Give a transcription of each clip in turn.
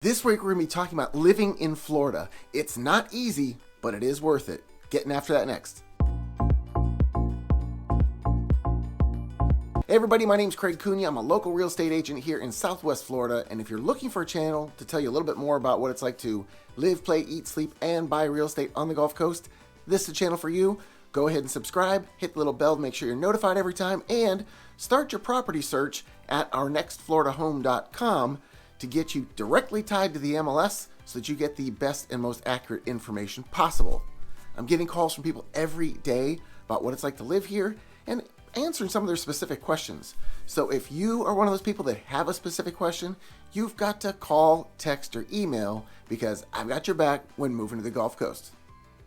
This week we're going to be talking about living in Florida. It's not easy, but it is worth it. Getting after that next. Hey everybody, my name's Craig Cunha. I'm a local real estate agent here in Southwest Florida, and if you're looking for a channel to tell you a little bit more about what it's like to live, play, eat, sleep, and buy real estate on the Gulf Coast, this is the channel for you. Go ahead and subscribe, hit the little bell to make sure you're notified every time, and start your property search at ournextfloridahome.com to get you directly tied to the MLS so that you get the best and most accurate information possible. I'm getting calls from people every day about what it's like to live here and answering some of their specific questions. So if you are one of those people that have a specific question, you've got to call, text, or email because I've got your back when moving to the Gulf Coast.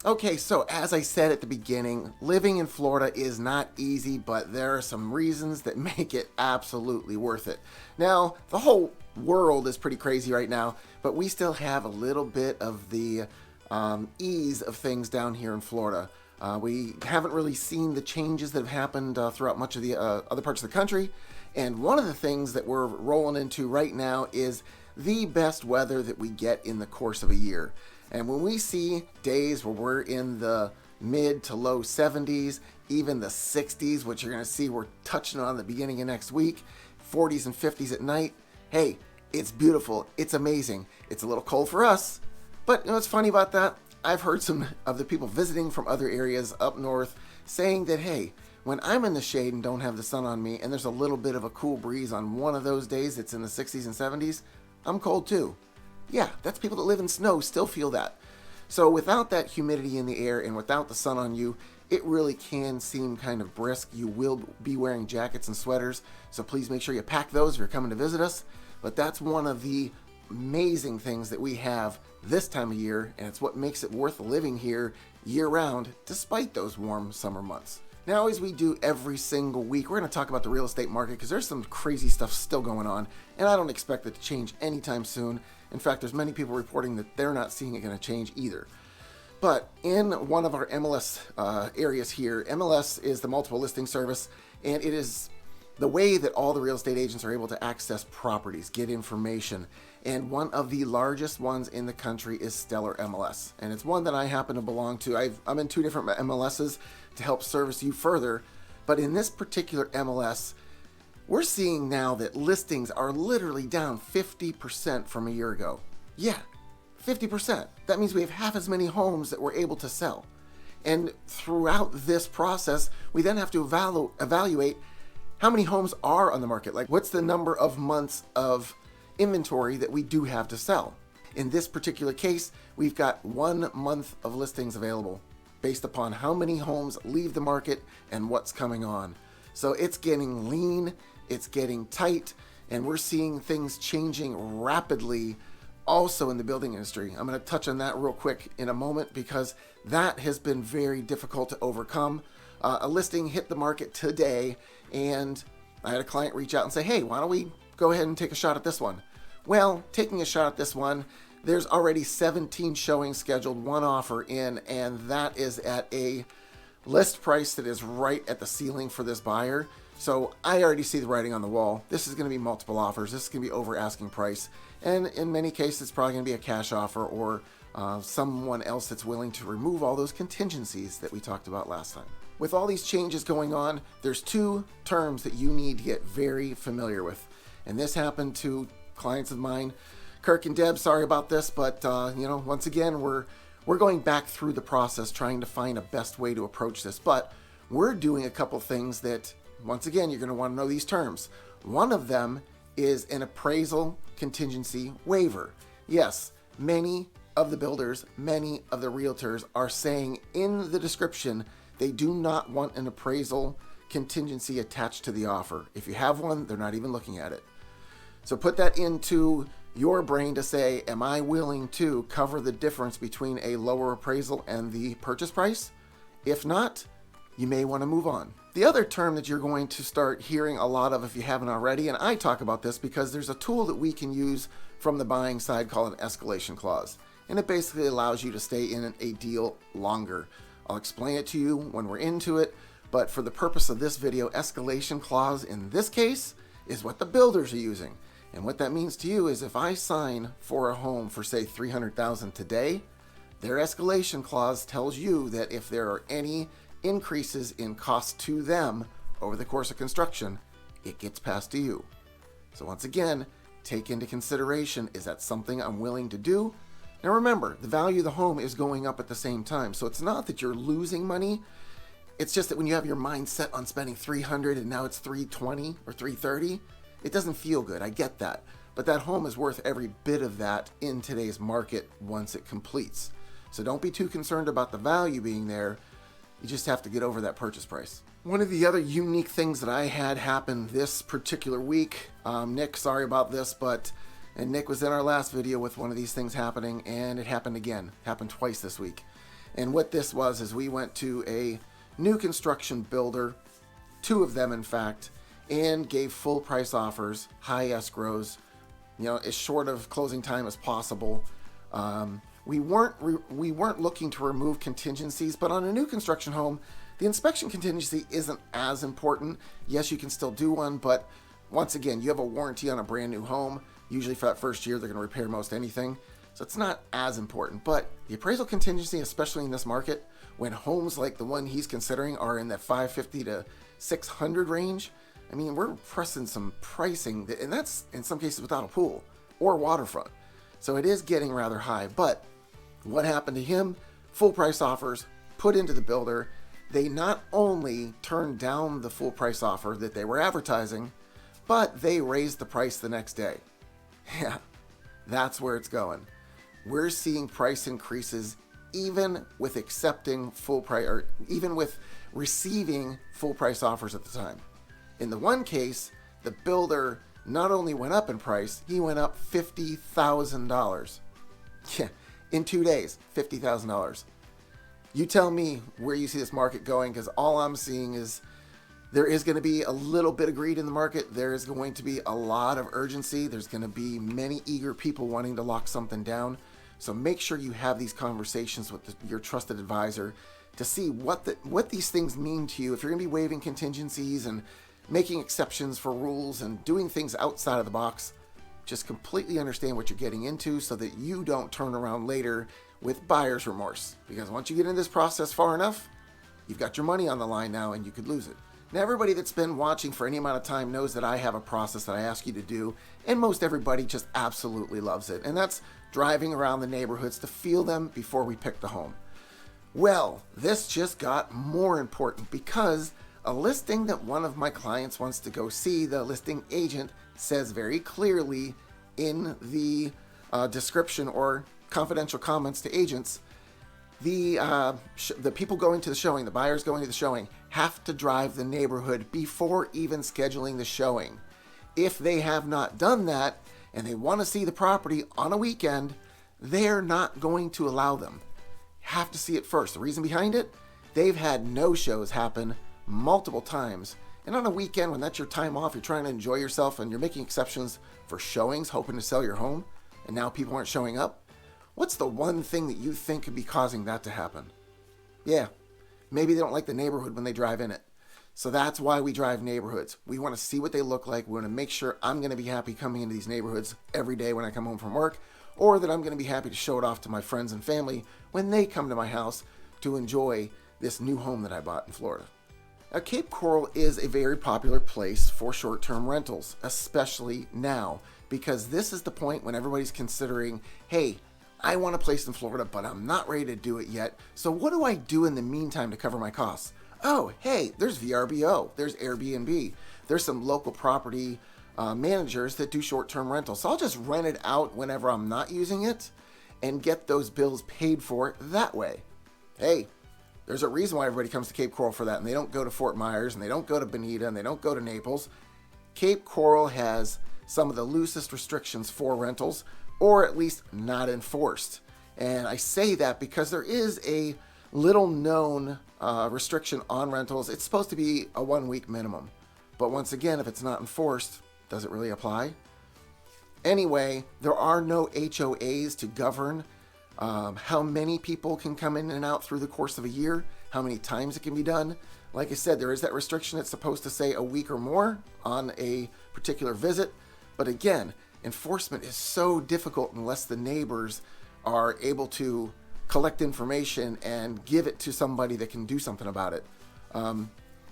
Okay, so as I said at the beginning, living in Florida is not easy, but there are some reasons that make it absolutely worth it. Now, the whole world is pretty crazy right now, but we still have a little bit of the ease of things down here in Florida. We haven't really seen the changes that have happened throughout much of the other parts of the country, and one of the things that we're rolling into right now is the best weather that we get in the course of a year. And when we see days where we're in the mid to low 70s, even the 60s, which you're going to see we're touching on the beginning of next week, 40s and 50s at night, hey, it's beautiful. It's amazing. It's a little cold for us, but you know what's funny about that? I've heard some of the people visiting from other areas up north saying that, hey, when I'm in the shade and don't have the sun on me and there's a little bit of a cool breeze on one of those days that's in the 60s and 70s, I'm cold too. Yeah, that's people that live in snow still feel that. So without that humidity in the air and without the sun on you, it really can seem kind of brisk. You will be wearing jackets and sweaters, so please make sure you pack those if you're coming to visit us. But that's one of the amazing things that we have this time of year, and it's what makes it worth living here year-round despite those warm summer months. Now, as we do every single week, we're going to talk about the real estate market because there's some crazy stuff still going on, and I don't expect it to change anytime soon. In fact, there's many people reporting that they're not seeing it going to change either. But in one of our MLS areas here, MLS is the multiple listing service, and it is the way that all the real estate agents are able to access properties, get information. And one of the largest ones in the country is Stellar MLS. And it's one that I happen to belong to. I'm in two different MLSs to help service you further. But in this particular MLS, we're seeing now that listings are literally down 50% from a year ago. Yeah, 50%. That means we have half as many homes that we're able to sell. And throughout this process, we then have to evaluate how many homes are on the market. Like, what's the number of months of inventory that we do have to sell? In this particular case, we've got 1 month of listings available based upon how many homes leave the market and what's coming on. So it's getting lean, it's getting tight, and we're seeing things changing rapidly also in the building industry. I'm going to touch on that real quick in a moment because that has been very difficult to overcome. A listing hit the market today, and I had a client reach out and say, hey, why don't we go ahead and take a shot at this one? Well, taking a shot at this one, there's already 17 showings scheduled, 1 offer in, and that is at a list price that is right at the ceiling for this buyer. So I already see the writing on the wall. This is going to be multiple offers. This is going to be over asking price. And in many cases, it's probably going to be a cash offer or someone else that's willing to remove all those contingencies that we talked about last time. With all these changes going on, there's 2 terms that you need to get very familiar with. And this happened to clients of mine. Kirk and Deb, sorry about this, but once again, we're going back through the process trying to find a best way to approach this. But we're doing a couple things that, once again, you're going to want to know these terms. One of them is an appraisal contingency waiver. Yes, many of the builders, many of the realtors are saying in the description they do not want an appraisal contingency attached to the offer. If you have one, they're not even looking at it. So put that into your brain to say, am I willing to cover the difference between a lower appraisal and the purchase price? If not, you may want to move on. The other term that you're going to start hearing a lot of if you haven't already, and I talk about this because there's a tool that we can use from the buying side called an escalation clause. And it basically allows you to stay in a deal longer. I'll explain it to you when we're into it, but for the purpose of this video, escalation clause in this case is what the builders are using. And what that means to you is if I sign for a home for say $300,000 today, their escalation clause tells you that if there are any increases in cost to them over the course of construction, it gets passed to you. So once again, take into consideration, is that something I'm willing to do? Now remember, the value of the home is going up at the same time. So it's not that you're losing money. It's just that when you have your mind set on spending $300 and now it's $320 or $330, it doesn't feel good. I get that. But that home is worth every bit of that in today's market once it completes. So don't be too concerned about the value being there. You just have to get over that purchase price. One of the other unique things that I had happen this particular week, Nick, sorry about this, and Nick was in our last video with one of these things happening, and it happened again. It happened twice this week. And what this was is we went to a new construction builder, 2 of them in fact, and gave full price offers, high escrows, as short of closing time as possible. We weren't looking to remove contingencies, but on a new construction home, the inspection contingency isn't as important. Yes, you can still do one, but once again, you have a warranty on a brand new home. Usually for that first year, they're going to repair most anything. So it's not as important. But the appraisal contingency, especially in this market, when homes like the one he's considering are in that $550 to $600 range, I mean, we're pressing some pricing, and that's in some cases without a pool or waterfront. So it is getting rather high. But what happened to him? Full price offers put into the builder. They not only turned down the full price offer that they were advertising, but they raised the price the next day. Yeah, that's where it's going. We're seeing price increases even with accepting full price, or even with receiving full price offers at the time. In the one case, the builder not only went up in price, he went up $50,000. Yeah, in 2 days, $50,000. You tell me where you see this market going, because all I'm seeing is there is going to be a little bit of greed in the market. There is going to be a lot of urgency. There's going to be many eager people wanting to lock something down. So make sure you have these conversations with your trusted advisor to see what these things mean to you. If you're going to be waiving contingencies and making exceptions for rules and doing things outside of the box, just completely understand what you're getting into so that you don't turn around later with buyer's remorse. Because once you get in this process far enough, you've got your money on the line now and you could lose it. Now, everybody that's been watching for any amount of time knows that I have a process that I ask you to do, and most everybody just absolutely loves it. And that's driving around the neighborhoods to feel them before we pick the home. Well, this just got more important because a listing that one of my clients wants to go see, the listing agent says very clearly in the description or confidential comments to agents, the people going to the showing, the buyers going to the showing, have to drive the neighborhood before even scheduling the showing. If they have not done that and they want to see the property on a weekend, they're not going to allow them. Have to see it first. The reason behind it, they've had no-shows happen multiple times. And on a weekend, when that's your time off, you're trying to enjoy yourself and you're making exceptions for showings, hoping to sell your home, and now people aren't showing up. What's the one thing that you think could be causing that to happen? Yeah, maybe they don't like the neighborhood when they drive in it. So that's why we drive neighborhoods. We want to see what they look like. We want to make sure I'm going to be happy coming into these neighborhoods every day when I come home from work, or that I'm going to be happy to show it off to my friends and family when they come to my house to enjoy this new home that I bought in Florida. Now, Cape Coral is a very popular place for short-term rentals, especially now, because this is the point when everybody's considering, hey, I want a place in Florida, but I'm not ready to do it yet. So what do I do in the meantime to cover my costs? Oh, hey, there's VRBO, there's Airbnb, there's some local property managers that do short-term rentals. So I'll just rent it out whenever I'm not using it and get those bills paid for that way. Hey, there's a reason why everybody comes to Cape Coral for that, and they don't go to Fort Myers, and they don't go to Bonita, and they don't go to Naples. Cape Coral has some of the loosest restrictions for rentals, or at least not enforced. And I say that because there is a little known restriction on rentals. It's supposed to be a 1 week minimum. But once again, if it's not enforced, does it really apply? Anyway, there are no HOAs to govern how many people can come in and out through the course of a year, how many times it can be done. Like I said, there is that restriction. It's supposed to say a week or more on a particular visit. But again, enforcement is so difficult unless the neighbors are able to collect information and give it to somebody that can do something about it.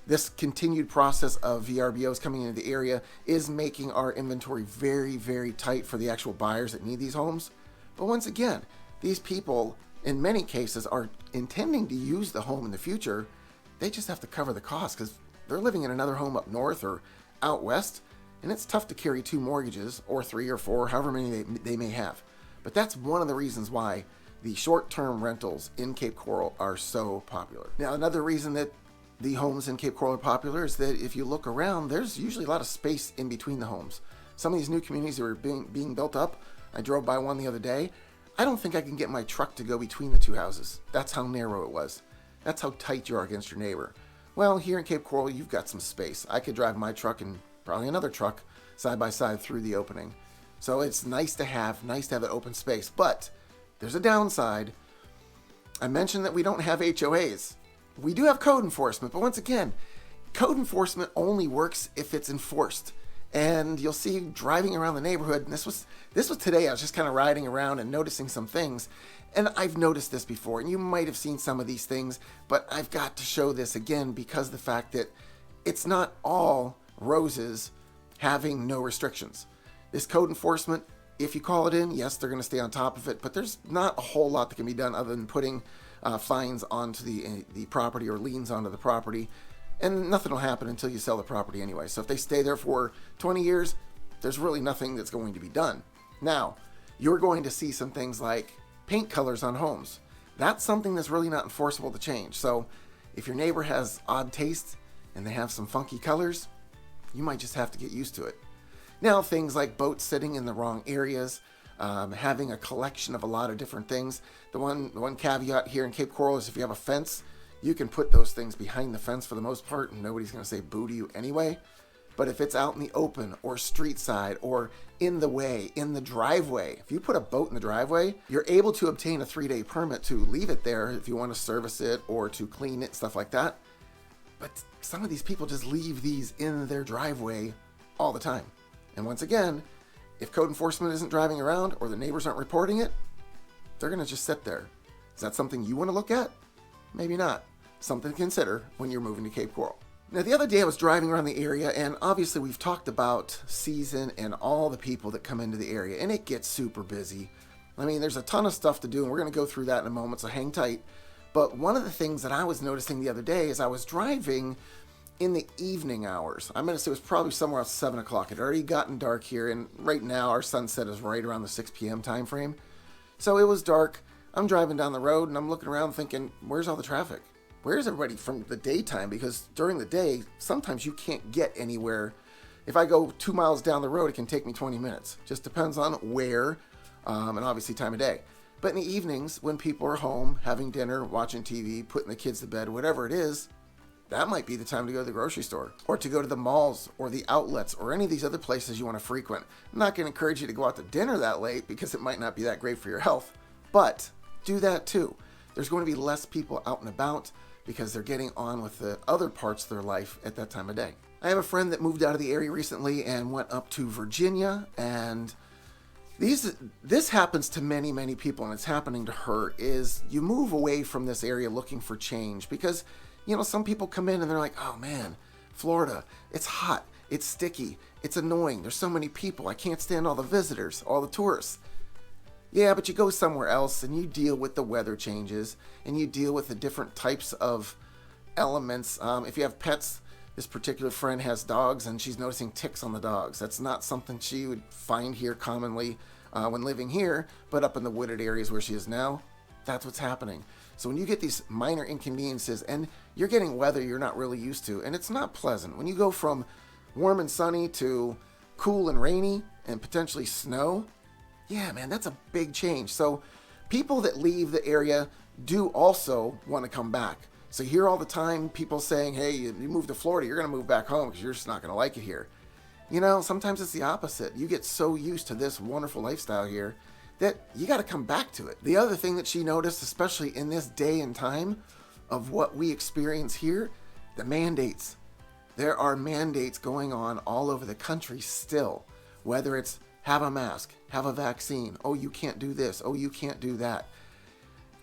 This continued process of VRBOs coming into the area is making our inventory very, very tight for the actual buyers that need these homes. But once again, these people, in many cases, are intending to use the home in the future. They just have to cover the cost because they're living in another home up north or out west, and it's tough to carry 2 mortgages, or 3 or 4, however many they may have. But that's one of the reasons why the short-term rentals in Cape Coral are so popular. Now, another reason that the homes in Cape Coral are popular is that if you look around, there's usually a lot of space in between the homes. Some of these new communities that are being built up, I drove by one the other day, I don't think I can get my truck to go between the 2 houses. That's how narrow it was. That's how tight you are against your neighbor. Well, here in Cape Coral, you've got some space. I could drive my truck and probably another truck side by side through the opening. So it's nice to have that open space. But there's a downside. I mentioned that we don't have HOAs. We do have code enforcement, but once again, code enforcement only works if it's enforced. And you'll see driving around the neighborhood, and this was today. I was just kind of riding around and noticing some things, and I've noticed this before, and you might have seen some of these things, but I've got to show this again because of the fact that it's not all roses having no restrictions. This code enforcement, if you call it in, yes, they're going to stay on top of it, but there's not a whole lot that can be done other than putting fines onto the property or liens onto the property, and nothing will happen until you sell the property anyway. So if they stay there for 20 years, there's really nothing that's going to be done. Now, you're going to see some things like paint colors on homes. That's something that's really not enforceable to change. So if your neighbor has odd taste and they have some funky colors, you might just have to get used to it. Now, things like boats sitting in the wrong areas, having a collection of a lot of different things. The one caveat here in Cape Coral is if you have a fence, you can put those things behind the fence for the most part, and nobody's going to say boo to you anyway. But if it's out in the open or street side or in the way, in the driveway, if you put a boat in the driveway, you're able to obtain a 3-day permit to leave it there if you want to service it or to clean it, stuff like that. But some of these people just leave these in their driveway all the time. And once again, if code enforcement isn't driving around or the neighbors aren't reporting it, they're going to just sit there. Is that something you want to look at? Maybe not. Something to consider when you're moving to Cape Coral. Now, the other day I was driving around the area, and obviously we've talked about season and all the people that come into the area, and it gets super busy. I mean, there's a ton of stuff to do, and we're going to go through that in a moment, so hang tight. But one of the things that I was noticing the other day is I was driving in the evening hours. I'm going to say it was probably somewhere around 7 o'clock. It had already gotten dark here, and right now our sunset is right around the 6 p.m. time frame. So it was dark. I'm driving down the road, and I'm looking around thinking, where's all the traffic? Where's everybody from the daytime? Because during the day, sometimes you can't get anywhere. If I go 2 miles down the road, it can take me 20 minutes. Just depends on where, and obviously time of day. But in the evenings, when people are home, having dinner, watching TV, putting the kids to bed, whatever it is, that might be the time to go to the grocery store or to go to the malls or the outlets or any of these other places you want to frequent. I'm not going to encourage you to go out to dinner that late because it might not be that great for your health, but do that too. There's going to be less people out and about because they're getting on with the other parts of their life at that time of day. I have a friend that moved out of the area recently and went up to Virginia, and this happens to many, many people, and it's happening to her, is you move away from this area looking for change because, you know, some people come in and they're like, oh man, Florida, it's hot, it's sticky, it's annoying, there's so many people, I can't stand all the visitors, all the tourists. Yeah, but you go somewhere else and you deal with the weather changes and you deal with the different types of elements. If you have pets, this particular friend has dogs and she's noticing ticks on the dogs. That's not something she would find here commonly when living here, but up in the wooded areas where she is now, that's what's happening. So when you get these minor inconveniences and you're getting weather you're not really used to, and it's not pleasant. When you go from warm and sunny to cool and rainy and potentially snow, yeah, man, that's a big change. So people that leave the area do also want to come back. So you hear all the time people saying, hey, you move to Florida, you're going to move back home because you're just not going to like it here. You know, sometimes it's the opposite. You get so used to this wonderful lifestyle here that you got to come back to it. The other thing that she noticed, especially in this day and time of what we experience here, the mandates. There are mandates going on all over the country still, whether it's have a mask, have a vaccine, oh, you can't do this, oh, you can't do that.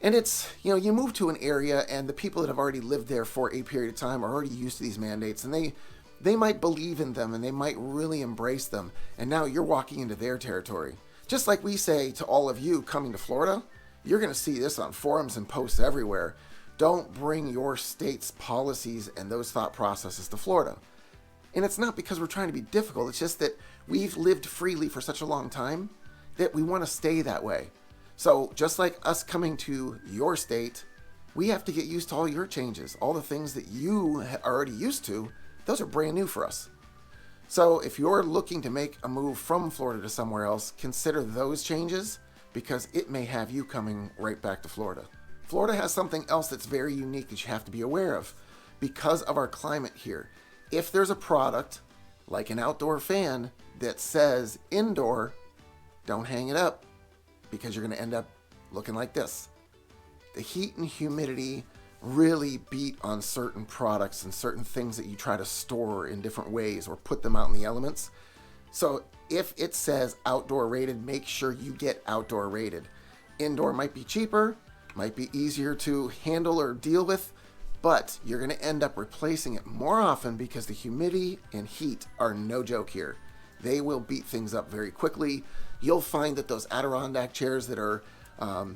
And it's, you move to an area and the people that have already lived there for a period of time are already used to these mandates, and they might believe in them and they might really embrace them. And now you're walking into their territory. Just like we say to all of you coming to Florida, you're going to see this on forums and posts everywhere. Don't bring your state's policies and those thought processes to Florida. And it's not because we're trying to be difficult. It's just that we've lived freely for such a long time that we want to stay that way. So just like us coming to your state, we have to get used to all your changes. All the things that you are already used to, those are brand new for us. So if you're looking to make a move from Florida to somewhere else, consider those changes, because it may have you coming right back to Florida. Florida has something else that's very unique that you have to be aware of because of our climate here. If there's a product like an outdoor fan that says indoor, don't hang it up, because you're going to end up looking like this. The heat and humidity really beat on certain products and certain things that you try to store in different ways or put them out in the elements. So if it says outdoor rated, make sure you get outdoor rated. Indoor might be cheaper, might be easier to handle or deal with, but you're going to end up replacing it more often because the humidity and heat are no joke here. They will beat things up very quickly. You'll find that those Adirondack chairs that are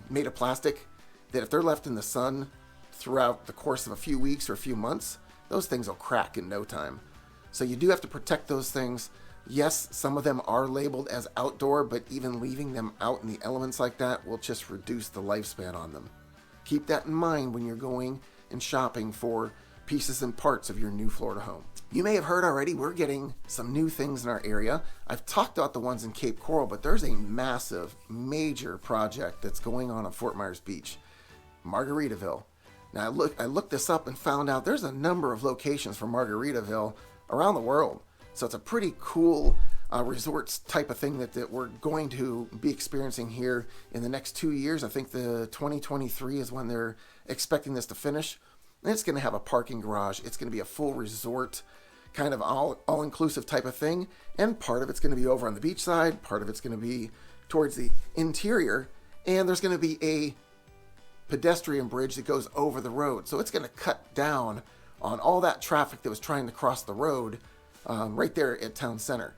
made of plastic, that if they're left in the sun throughout the course of a few weeks or a few months, those things will crack in no time. So you do have to protect those things. Yes, some of them are labeled as outdoor, but even leaving them out in the elements like that will just reduce the lifespan on them. Keep that in mind when you're going and shopping for pieces and parts of your new Florida home. You may have heard already, we're getting some new things in our area. I've talked about the ones in Cape Coral, but there's a massive, major project that's going on Fort Myers Beach, Margaritaville. Now I looked this up and found out there's a number of locations for Margaritaville around the world. So it's a pretty cool resorts type of thing that we're going to be experiencing here in the next 2 years. I think the 2023 is when they're expecting this to finish. And it's going to have a parking garage. It's going to be a full resort, kind of all-inclusive type of thing. And part of it's going to be over on the beach side. Part of it's going to be towards the interior. And there's going to be a pedestrian bridge that goes over the road. So it's going to cut down on all that traffic that was trying to cross the road right there at Town Center.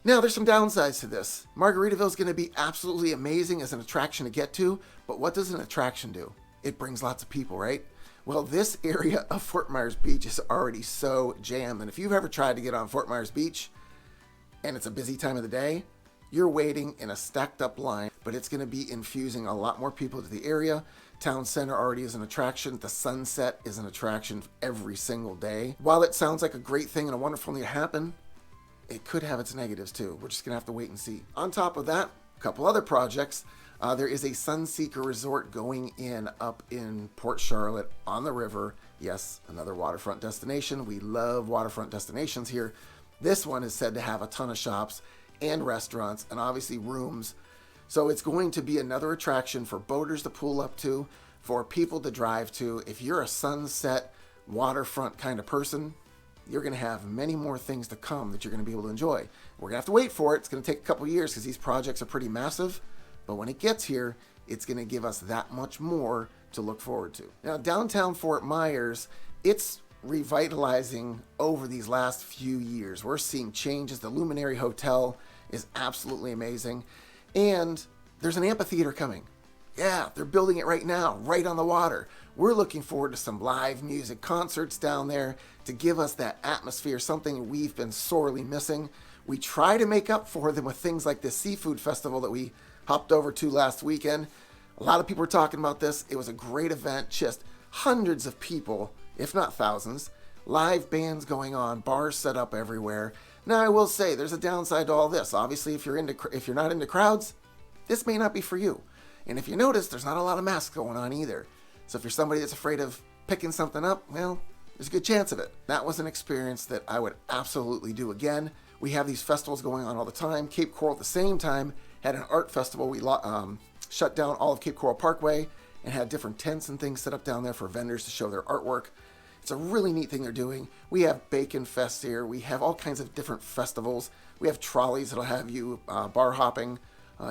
Now, there's some downsides to this. Margaritaville is going to be absolutely amazing as an attraction to get to, but what does an attraction do? It brings lots of people, right? Well, this area of Fort Myers Beach is already so jammed, and if you've ever tried to get on Fort Myers Beach, and it's a busy time of the day, you're waiting in a stacked up line, but it's going to be infusing a lot more people to the area. Town Center already is an attraction. The sunset is an attraction every single day. While it sounds like a great thing and a wonderful thing to happen, it could have its negatives too. We're just going to have to wait and see. On top of that, a couple other projects. There is a Sunseeker Resort going in up in Port Charlotte on the river. Yes, another waterfront destination. We love waterfront destinations here. This one is said to have a ton of shops and restaurants and obviously rooms. So it's going to be another attraction for boaters to pull up to, for people to drive to. If you're a sunset waterfront kind of person, you're going to have many more things to come that you're going to be able to enjoy. We're going to have to wait for it. It's going to take a couple years because these projects are pretty massive. But when it gets here, it's going to give us that much more to look forward to. Now, downtown Fort Myers, it's revitalizing over these last few years. We're seeing changes. The Luminary Hotel is absolutely amazing. And there's an amphitheater coming. Yeah, they're building it right now, right on the water. We're looking forward to some live music concerts down there to give us that atmosphere, something we've been sorely missing. We try to make up for them with things like this seafood festival that we hopped over to last weekend. A lot of people were talking about this. It was a great event, just hundreds of people, if not thousands, live bands going on, bars set up everywhere. Now, I will say there's a downside to all this. Obviously, if you're not into crowds, this may not be for you. And if you notice, there's not a lot of masks going on either. So if you're somebody that's afraid of picking something up, well, there's a good chance of it. That was an experience that I would absolutely do again. We have these festivals going on all the time. Cape Coral at the same time had an art festival. We shut down all of Cape Coral Parkway and had different tents and things set up down there for vendors to show their artwork. It's a really neat thing they're doing. We have Bacon Fest here. We have all kinds of different festivals. We have trolleys that'll have you bar hopping.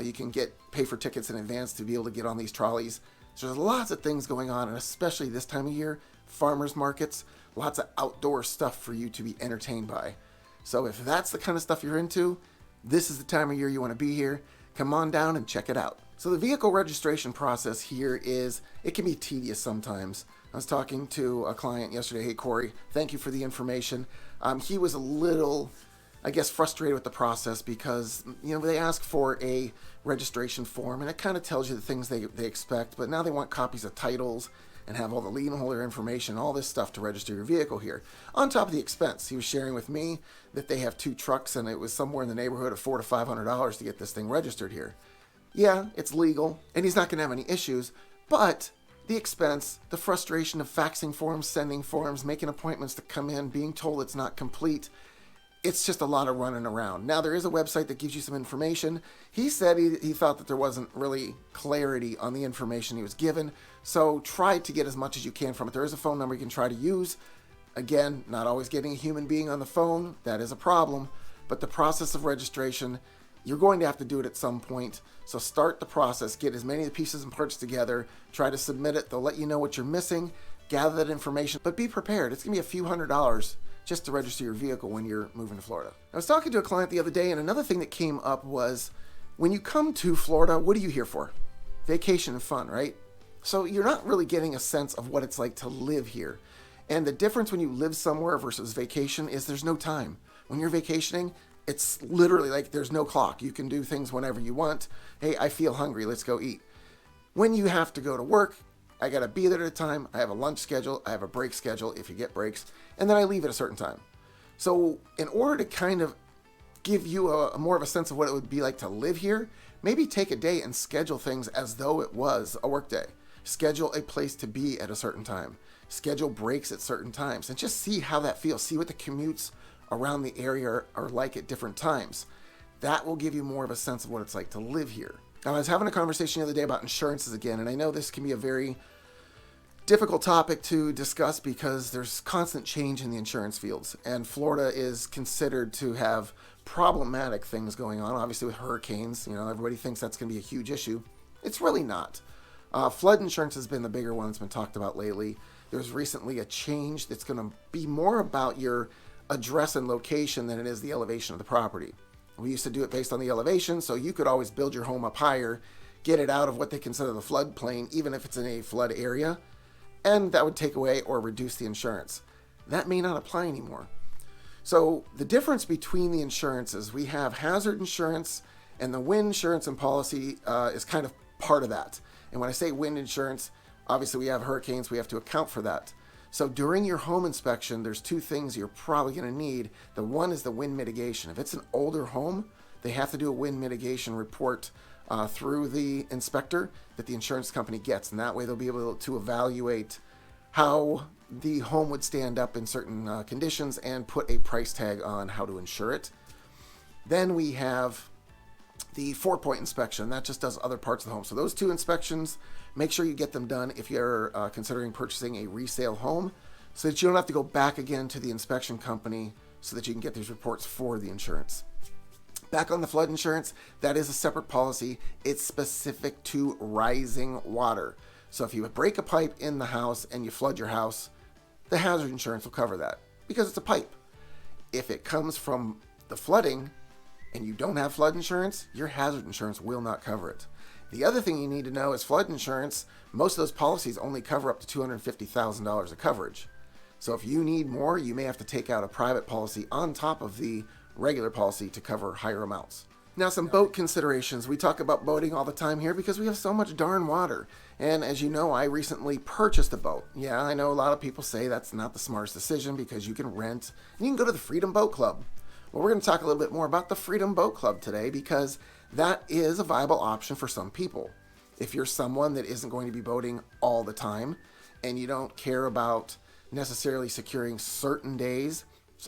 You can pay for tickets in advance to be able to get on these trolleys. So there's lots of things going on, and especially this time of year, farmers markets, lots of outdoor stuff for you to be entertained by. So if that's the kind of stuff you're into, this is the time of year you want to be here. Come on down and check it out. So the vehicle registration process here it can be tedious sometimes. I was talking to a client yesterday. Hey, Corey, thank you for the information. He was a little, I guess, frustrated with the process because, they ask for a registration form and it kind of tells you the things they expect, but now they want copies of titles and have all the lien holder information, all this stuff to register your vehicle here. On top of the expense, he was sharing with me that they have 2 trucks and it was somewhere in the neighborhood of $400 to $500 to get this thing registered here. Yeah, it's legal and he's not going to have any issues, but the expense, the frustration of faxing forms, sending forms, making appointments to come in, being told it's not complete, it's just a lot of running around. Now, there is a website that gives you some information. He said he thought that there wasn't really clarity on the information he was given, so try to get as much as you can from it. There is a phone number you can try to use. Again, not always getting a human being on the phone, that is a problem, but the process of registration, you're going to have to do it at some point. So start the process, get as many of the pieces and parts together, try to submit it. They'll let you know what you're missing, gather that information, but be prepared. It's going to be a few $100s just to register your vehicle when you're moving to Florida. I was talking to a client the other day, and another thing that came up was, when you come to Florida, what are you here for? Vacation and fun, right? So you're not really getting a sense of what it's like to live here. And the difference when you live somewhere versus vacation is there's no time. When you're vacationing, it's literally like there's no clock. You can do things whenever you want. Hey, I feel hungry, let's go eat. When you have to go to work, I gotta be there at a time. I have a lunch schedule, I have a break schedule if you get breaks, and then I leave at a certain time. So in order to kind of give you a more of a sense of what it would be like to live here, maybe take a day and schedule things as though it was a work day. Schedule a place to be at a certain time. Schedule breaks at certain times and just see how that feels. See what the commutes around the area are like at different times. That will give you more of a sense of what it's like to live here. Now, I was having a conversation the other day about insurances again, and I know this can be a very difficult topic to discuss because there's constant change in the insurance fields, and Florida is considered to have problematic things going on, obviously with hurricanes. Everybody thinks that's going to be a huge issue. It's really not. Flood insurance has been the bigger one that's been talked about lately. There's recently a change that's going to be more about your address and location than it is the elevation of the property. We used to do it based on the elevation, so you could always build your home up higher, get it out of what they consider the floodplain, even if it's in a flood area, and that would take away or reduce the insurance. That may not apply anymore. So the difference between the insurances, we have hazard insurance, and the wind insurance and policy is kind of part of that. And when I say wind insurance, obviously we have hurricanes, we have to account for that. So during your home inspection, there's 2 things you're probably going to need. The one is the wind mitigation. If it's an older home, they have to do a wind mitigation report through the inspector that the insurance company gets. And that way they'll be able to evaluate how the home would stand up in certain conditions and put a price tag on how to insure it. Then we have the 4-point inspection. That just does other parts of the home. So those 2 inspections, make sure you get them done if you're considering purchasing a resale home, so that you don't have to go back again to the inspection company so that you can get these reports for the insurance. Back on the flood insurance, that is a separate policy. It's specific to rising water. So if you break a pipe in the house and you flood your house, the hazard insurance will cover that because it's a pipe. If it comes from the flooding and you don't have flood insurance, your hazard insurance will not cover it. The other thing you need to know is flood insurance, most of those policies only cover up to $250,000 of coverage. So if you need more, you may have to take out a private policy on top of the regular policy to cover higher amounts. Now, some boat considerations. We talk about boating all the time here because we have so much darn water. And as you know, I recently purchased a boat. Yeah, I know a lot of people say that's not the smartest decision because you can rent and you can go to the Freedom Boat Club. Well, we're going to talk a little bit more about the Freedom Boat Club today because that is a viable option for some people. If you're someone that isn't going to be boating all the time and you don't care about necessarily securing certain days,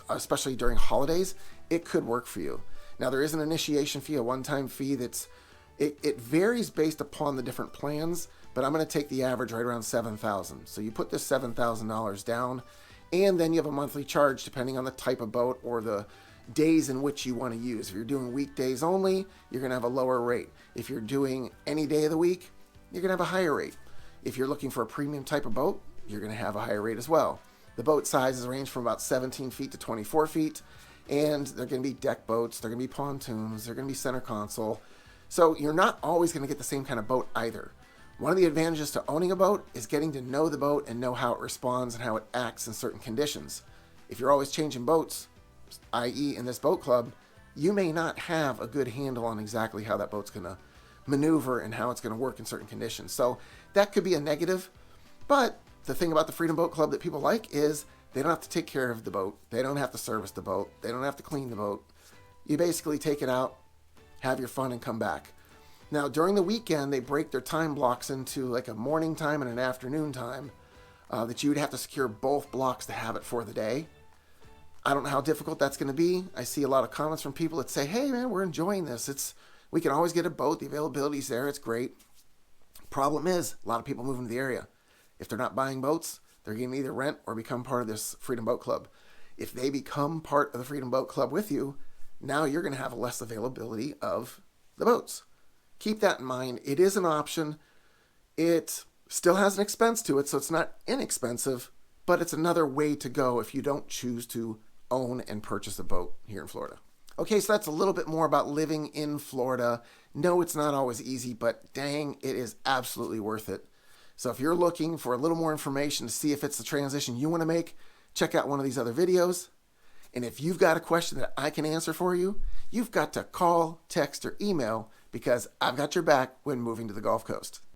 especially during holidays, it could work for you. Now, there is an initiation fee, a one-time fee it varies based upon the different plans, but I'm going to take the average right around $7,000. So you put this $7,000 down, And then you have a monthly charge depending on the type of boat or the days in which you want to use. If you're doing weekdays only, you're going to have a lower rate. If you're doing any day of the week, you're going to have a higher rate. If you're looking for a premium type of boat, you're going to have a higher rate as well. The boat sizes range from about 17 feet to 24 feet, and they're going to be deck boats, they're going to be pontoons, they're going to be center console. So you're not always going to get the same kind of boat either. One of the advantages to owning a boat is getting to know the boat and know how it responds and how it acts in certain conditions. If you're always changing boats, i.e. in this boat club, you may not have a good handle on exactly how that boat's going to maneuver and how it's going to work in certain conditions. So that could be a negative, but the thing about the Freedom Boat Club that people like is they don't have to take care of the boat. They don't have to service the boat. They don't have to clean the boat. You basically take it out, have your fun, and come back. Now, during the weekend, they break their time blocks into like a morning time and an afternoon time that you would have to secure both blocks to have it for the day. I don't know how difficult that's going to be. I see a lot of comments from people that say, hey, man, we're enjoying this. We can always get a boat. The availability's there. It's great. Problem is, a lot of people move into the area. If they're not buying boats, they're going to either rent or become part of this Freedom Boat Club. If they become part of the Freedom Boat Club with you, now you're going to have less availability of the boats. Keep that in mind. It is an option. It still has an expense to it, so it's not inexpensive, but it's another way to go if you don't choose to own and purchase a boat here in Florida. Okay, so that's a little bit more about living in Florida. No, it's not always easy, but dang, it is absolutely worth it. So if you're looking for a little more information to see if it's the transition you want to make, check out one of these other videos. And if you've got a question that I can answer for you, you've got to call, text, or email because I've got your back when moving to the Gulf Coast.